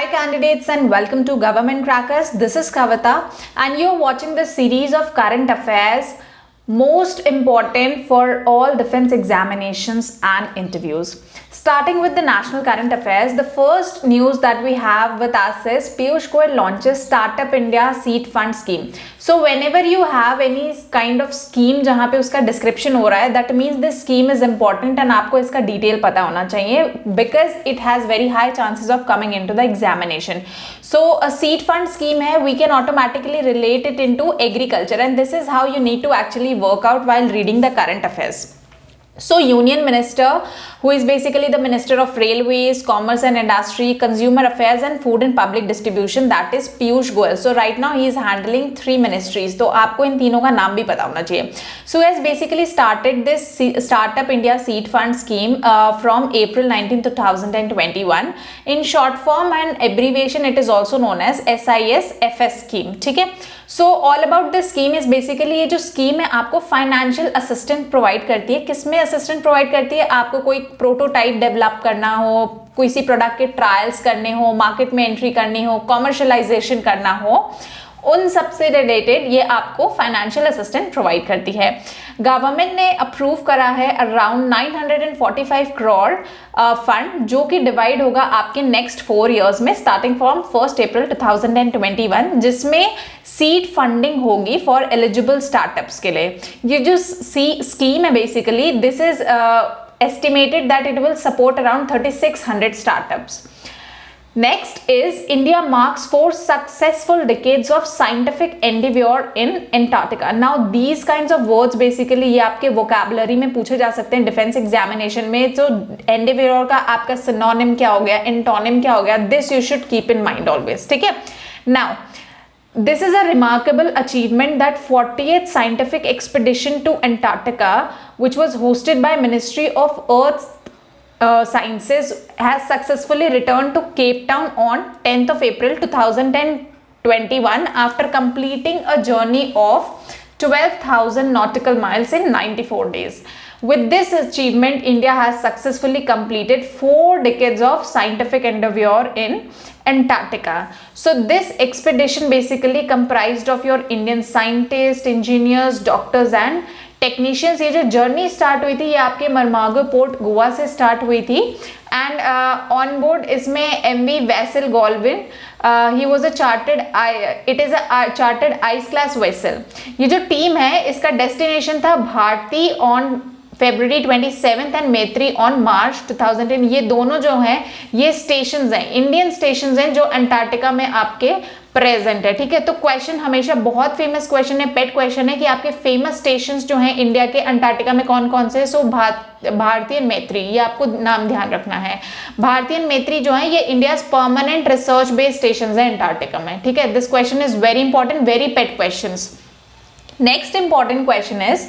Hi candidates and welcome to Government Crackers. This is Kavita and you're watching the series of current affairs most important for all defense examinations and interviews. Starting with the national current affairs, the first news that we have with us is Piyush Goyal launches Startup India Seed Fund Scheme. So whenever you have any kind of scheme जहाँ पे उसका description हो रहा है, that means this scheme is important and आपको इसका detail पता होना चाहिए because it has very high chances of coming into the examination. So a seed fund scheme है, we can automatically relate it into agriculture and this is how you need to actually work out while reading the current affairs. So Union Minister, who is basically the Minister of Railways, Commerce and Industry, Consumer Affairs and Food and Public Distribution, that is Piyush Goyal. So right now he is handling 3 ministries. तो आपको इन तीनों का नाम भी पता होना चाहिए. So he has basically started this Startup India Seed Fund Scheme from April 19, 2021. In short form and abbreviation, it is also known as SISFS scheme. ठीक है? So all about this scheme is basically ये जो scheme है आपको financial assistant provide करती है. किसमें assistant provide करती है? आपको कोई प्रोटोटाइप डेवलप करना हो, किसी प्रोडक्ट के ट्रायल्स करने हो, मार्केट में एंट्री करनी हो, कॉमर्शियलाइजेशन करना हो, उन सबसे रिलेटेड ये आपको फाइनेंशियल असिस्टेंट प्रोवाइड करती है. गवर्नमेंट ने अप्रूव करा है अराउंड 945 करोड़ फंड जो कि डिवाइड होगा आपके नेक्स्ट 4 इयर्स में स्टार्टिंग फ्रॉम 1 अप्रैल 2021, जिसमें सीड फंडिंग होगी फॉर एलिजिबल स्टार्टअप्स के लिए. ये जो स्कीम है basically this is estimated that it will support around 3600 startups. Next is India marks 4 successful decades of scientific endeavor in Antarctica. Now these kinds of words basically ये आपके vocabulary में पूछे जा सकते हैं डिफेंस एग्जामिनेशन में. तो endeavor का आपका synonym क्या हो गया, antonym क्या हो गया, this you should keep in mind always. ठीक है. Now this is a remarkable achievement that 40th scientific expedition to Antarctica, which was hosted by Ministry of Earth Sciences, has successfully returned to Cape Town on 10th of April 2021 after completing a journey of 12,000 nautical miles in 94 days. With this achievement, India has successfully completed 4 decades of scientific endeavor in Antarctica. So this expedition basically comprised of your Indian scientists, engineers, doctors and technicians. ये जो journey start हुई थी ये आपके मरमागो port Goa से start हुई थी and on board इसमें MV vessel Golovnin he was a it is a chartered ice class vessel. ये जो टीम है इसका डेस्टिनेशन था Bharati on February 27th and Maitri on March 2010. ये दोनों जो हैं ये स्टेशंस हैं, इंडियन स्टेशंस हैं जो अंटार्कटिका में आपके प्रेजेंट है. ठीक है. तो क्वेश्चन हमेशा बहुत फेमस क्वेश्चन है, पेट क्वेश्चन है कि आपके फेमस स्टेशंस जो हैं इंडिया के अंटार्कटिका में कौन कौन से हैं. सो भारती एंड मैत्री, ये आपको नाम ध्यान रखना है. भारती एंड मैत्री जो है ये India permanent research based station है अंटार्कटिका में. ठीक है. This question is very important, very pet question. Next important question is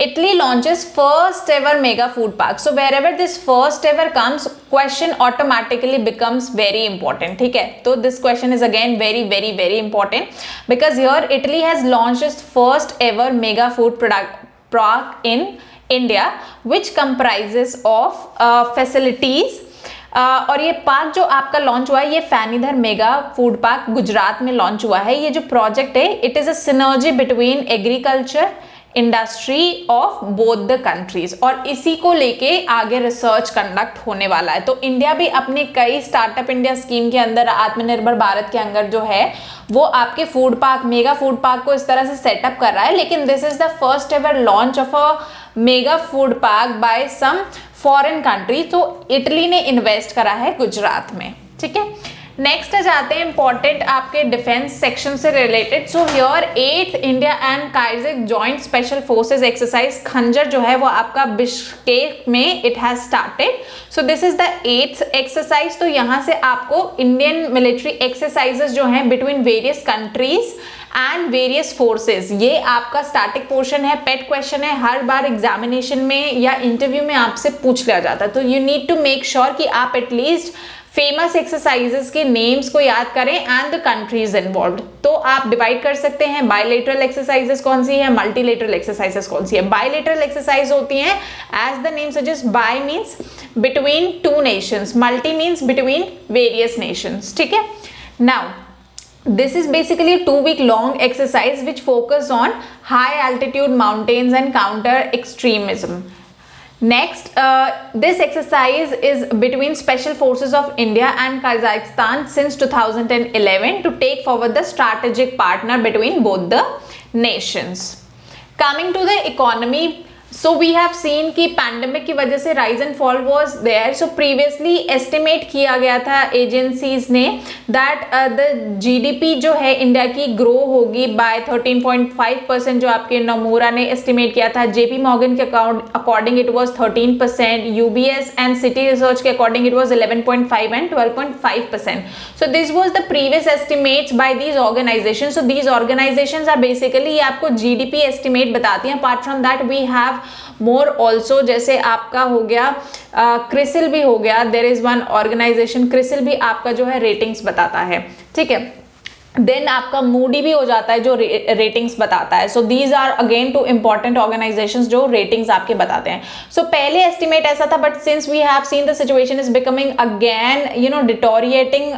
Italy launches first ever mega food park. So wherever this first ever comes, question automatically becomes very important. ठीक है. तो this question is again very important because here Italy has launched its first ever mega food park in India, which comprises of facilities. और ये park जो आपका launch हुआ है ये फैनीधर मेगा फूड पार्क गुजरात में लॉन्च हुआ है. ये जो प्रोजेक्ट है it is a synergy between agriculture industry of both the countries और इसी को लेके आगे रिसर्च कंडक्ट होने वाला है. तो इंडिया भी अपने कई स्टार्टअप इंडिया स्कीम के अंदर आत्मनिर्भर भारत के अंदर जो है वो आपके food park mega food park को इस तरह से सेटअप कर रहा है. लेकिन this is the first ever launch of a mega food park by some foreign country. तो इटली ने इन्वेस्ट करा है गुजरात में. ठीक है. नेक्स्ट जाते हैं इंपॉर्टेंट आपके डिफेंस सेक्शन से related. So here 8th India and Kaizer joint special forces exercise खंजर जो है वो आपका बिश्केक में it has started. So this is the 8th exercise. तो यहाँ से आपको इंडियन मिलिट्री एक्सरसाइजेस जो हैं between various countries and various forces, ये आपका स्टैटिक पोर्शन है, पेट क्वेश्चन है, हर बार एग्जामिनेशन में या इंटरव्यू में आपसे पूछ लिया जाता है. तो you need to make sure कि आप एटलीस्ट फेमस एक्सरसाइजेस के नेम्स को याद करें एंड द कंट्रीज इन्वॉल्व्ड। तो आप डिवाइड कर सकते हैं, बायलेटरल एक्सरसाइजेस कौन सी है, मल्टीलेटरल एक्सरसाइजेस कौन सी है। बायलेटरल एक्सरसाइज होती हैं, as the name suggest, by means between two nations, multi means between various nations, ठीक है। Now this is basically a 2-week long exercise which focus on high altitude mountains and counter extremism. Next, this exercise is between Special Forces of India and Kazakhstan since 2011 to take forward the strategic partner between both the nations. Coming to the economy, so we have seen कि pandemic की वजह से rise and fall was there. So previously estimate किया गया था agencies ने that the GDP जो है इंडिया की ग्रो होगी बाय 13.5%, जो आपके नमूरा ने एस्टिमेट किया था। जेपी मॉर्गन के according it was 13%, UBS and Citi research के according it was 11.5 and 12.5%. So this was the previous estimates by these organization. So these organizations are basically आपको जीडीपी एस्टिमेट बताती हैं। Apart from that we have more also, जैसे आपका हो गया क्रिसिल भी हो गया, there is one organization CRISIL भी आपका जो है रेटिंग्स बताता है, ठीक है। देन आपका मूडी भी हो जाता है जो रेटिंग्स बताता है। So these are again two important organizations जो रेटिंग्स आपके बताते हैं। सो पहले एस्टिमेट ऐसा था, but since we have seen the situation is becoming again deteriorating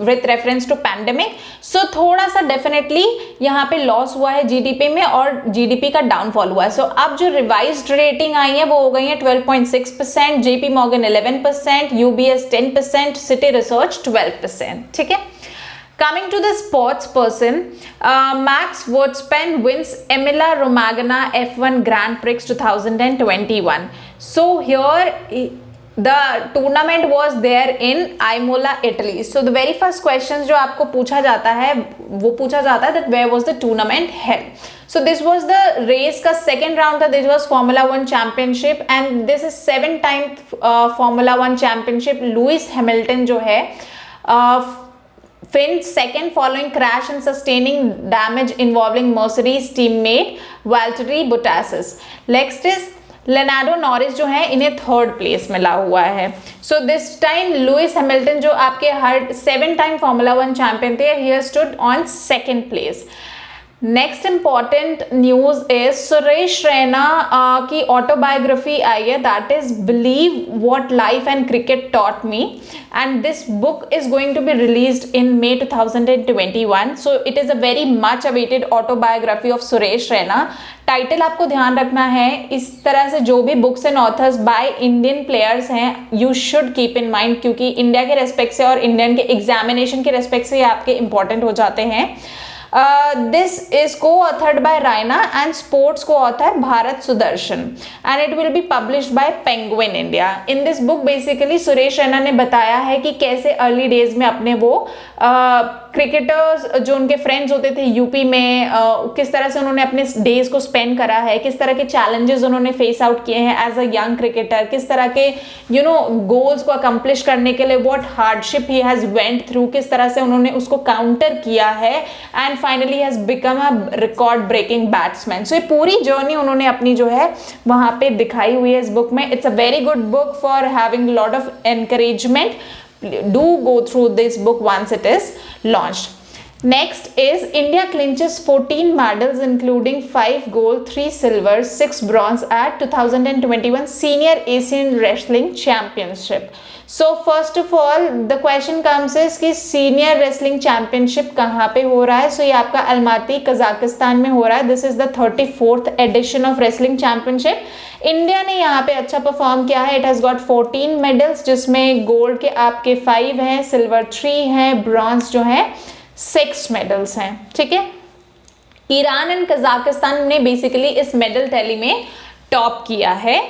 with reference to pandemic, so थोड़ा सा डेफिनेटली यहाँ पे लॉस हुआ है जीडीपी में और जीडीपी का डाउनफॉल हुआ है। सो अब जो रिवाइज्ड रेटिंग आई है वो हो गई है 12.6%, JP Morgan 11%, UBS 10%, city research 12%, ठीक है। Coming to the sports person, Max Verstappen wins Emilia Romagna F1 Grand Prix 2021. So here the tournament was there in Imola, Italy. So the very first questions जो आपको पूछा जाता है वो पूछा जाता है that where was the tournament held. So this was the race का second round था, this was Formula 1 Championship and this is 7-time Formula 1 Championship. Lewis Hamilton जो है finished second following crash and sustaining damage involving Mercedes teammate Valtteri Bottas. Next is Lando Norris जो है इन्हें third place मिला हुआ है। So this time Lewis Hamilton जो आपके हर 7-time Formula 1 चैंपियन थे, he stood on second place. Next important news is Suresh Raina की ऑटोबायोग्राफी आई है, that is believe what life and cricket taught me, and this book is going to be released in May 2021. So it is a very much awaited autobiography of Suresh Raina. Title आपको ध्यान रखना है, इस तरह से जो भी books and authors by Indian players हैं you should keep in mind, क्योंकि इंडिया के रेस्पेक्ट से और इंडियन के एग्जामिनेशन के रेस्पेक्ट से आपके इंपॉर्टेंट हो जाते हैं। This is co-authored by Raina and sports co-author Bharat Sudarshan and it will be published by Penguin India. In this book basically Suresh Raina ने बताया है कि कैसे अर्ली डेज में अपने वो क्रिकेटर्स जो उनके फ्रेंड्स होते थे यूपी में किस तरह से उन्होंने अपने डेज को स्पेंड करा है, किस तरह के चैलेंजेस उन्होंने फेस आउट किए हैं एज अ यंग क्रिकेटर, किस तरह के गोल्स को अकम्प्लिश करने के लिए what hardship he has went through, किस तरह से उन्होंने उसको काउंटर किया है and finally has become a record breaking batsman. So ये पूरी जर्नी उन्होंने अपनी जो है वहां पे दिखाई हुई है इस बुक में। It's a very good book for having lot of encouragement. Do go through this book once it is launched. Next is India clinches 14 medals including 5 gold, 3 silver, 6 bronze at 2021 Senior Asian Wrestling Championship. So first of all the question comes is कि Senior Wrestling Championship कहाँ पे हो रहा है? So ये आपका Almaty Kazakhstan में हो रहा है. This is the 34th edition of Wrestling Championship. India ने यहाँ पे अच्छा परफॉर्म किया है. इट हैज़ गॉट 14 मेडल्स जिसमें गोल्ड के आपके 5 हैं, सिल्वर 3 हैं, ब्रॉन्ज जो है 6 मेडल्स हैं. ठीक है. ईरान एंड कजाकिस्तान ने बेसिकली इस मेडल टैली में टॉप किया है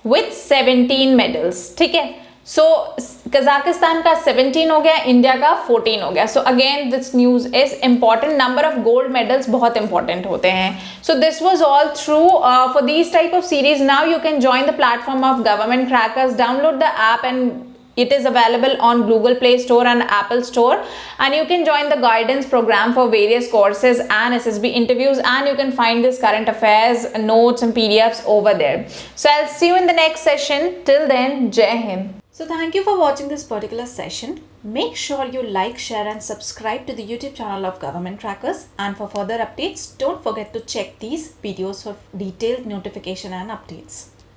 विथ 17 मेडल्स. ठीक है. सो कजाकिस्तान का 17 हो गया, इंडिया का 14 हो गया. So again this news is important. Number of gold medals बहुत इंपॉर्टेंट होते हैं. सो this was all through for these type of series. Now you can join the platform of government crackers. Download the app and it is available on Google Play Store and Apple Store, and you can join the guidance program for various courses and SSB interviews, and you can find this current affairs notes and PDFs over there. So I'll see you in the next session. Till then, Jai Hind. So thank you for watching this particular session. Make sure you like, share and subscribe to the YouTube channel of Government Crackers, and for further updates don't forget to check these videos for detailed notification and updates.